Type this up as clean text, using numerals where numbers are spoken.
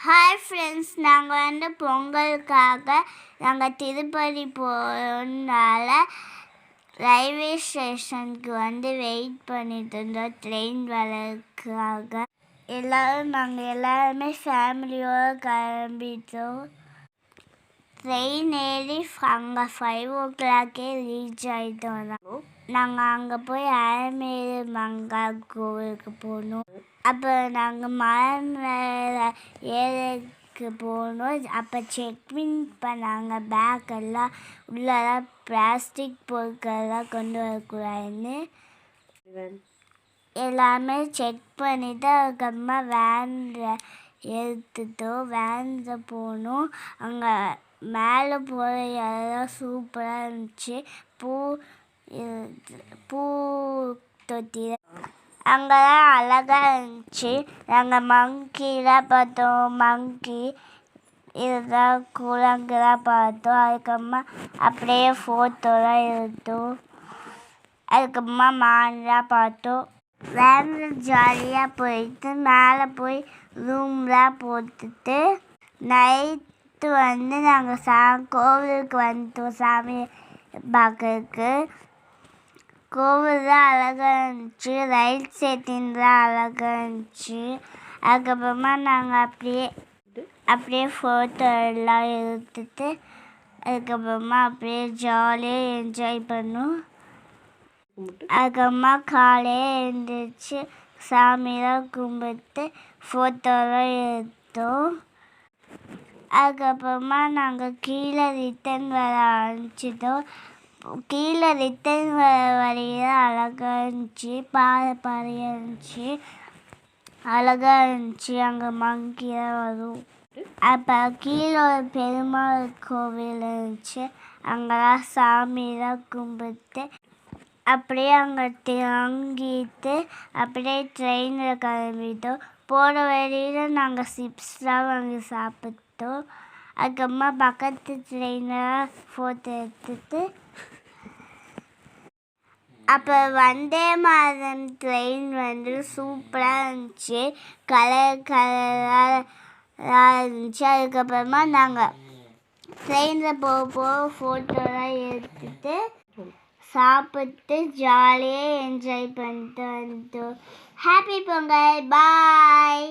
Hi friends, நாங்கள் பொங்கலுக்காக நாங்கள் திருப்பதி போகிறதுனால ரயில்வே ஸ்டேஷனுக்கு வெயிட் பண்ணிட்டு இருந்தோம் ட்ரெயின் வரதுக்காக. நாங்கள் எல்லாருமே ஃபேமிலியோடு கிளம்பிட்டோம். ட்ரெயின் ஏறி அங்கே 5 o'clock ரீச் ஆகிட்டோம். நாங்கள் அங்கே போய் அலமேலு மங்காள் கோவிலுக்கு போனோம். அப்போ நாங்கள் மலை மேலே ஏறக்கு போனோம். அப்போ செக்இன் பண்ணாங்க. பேக்கெல்லாம் உள்ளெல்லாம் பிளாஸ்டிக் பொருட்கள்லாம் கொண்டு வரக்கூடாதுன்னு எல்லாமே செக் பண்ணிவிட்டு அதுக்கப்புறமா வேனில் எடுத்துட்டோம். வேனில் போனோம். அங்கே மேலே போகிற இடம்லாம் சூப்பராக இருந்துச்சு. பூ தொட்டி அங்கெல்லாம் அழகாக இருந்துச்சு. நாங்கள் மங்கிலாம் பார்த்தோம். மங்கி இதெல்லாம் குரங்குலாம் பார்த்தோம். அதுக்கப்புறமா அப்படியே ஃபோட்டோலாம் எடுத்தோம். அதுக்கப்புறமா மான்லாம் பார்த்தோம். வேனில் ஜாலியாக போயிட்டு மேலே போய் ரூம்லாம் போட்டுட்டு நைட்டு நாங்கள் கோவிலுக்கு வந்துட்டோம். சாமி பார்க்கறதுக்கு கோவில் தான் அழகாக இருந்துச்சு. ரயில் ஸ்டேஷன்லாம் அழகாக இருந்துச்சு. அதுக்கப்புறமா நாங்கள் அப்படியே ஃபோட்டோ எல்லாம் எடுத்துட்டு அதுக்கப்புறமா அப்படியே ஜாலியாக என்ஜாய் பண்ணோம். அதுக்கப்புறமா காலையே எழுந்திரிச்சு சாமியெல்லாம் கும்பிட்டு ஃபோட்டோலாம் எடுத்தோம். அதுக்கப்புறமா நாங்கள் கீழே ரிட்டன் வர ஆரம்பிச்சிட்டோம். கீழே ரிட்டன் வர வழியில் அழகாக இருந்துச்சு. பாறையாக இருந்துச்சு. அழகாக இருந்துச்சு. அங்கே மங்கிலாம் வரும். அப்போ கீழே ஒரு பெருமாள் கோவில் இருந்துச்சு. அங்கெல்லாம் சாமியெல்லாம் கும்பிட்டு அப்படியே அங்கே தங்கிட்டு அப்படியே ட்ரெயினில் கிளம்பிட்டோம். போகிற வழியில் நாங்கள் சிப்ஸ்லாம் வாங்கி சாப்பிட்டோம். அதுக்கப்புறமா பக்கத்து ட்ரெயினில் ஃபோட்டோ எடுத்துட்டு அப்போ வந்தே மாதம் ட்ரெயின் சூப்பராக இருந்துச்சு. கலராக இருந்துச்சு. அதுக்கப்புறமா நாங்கள் ட்ரெயினில் போக ஃபோட்டோலாம் எடுத்துட்டு சாப்பிட்டு ஜாலியாக என்ஜாய் பண்ணிட்டு வந்துட்டோம். ஹாப்பி பொங்கல், பாய்.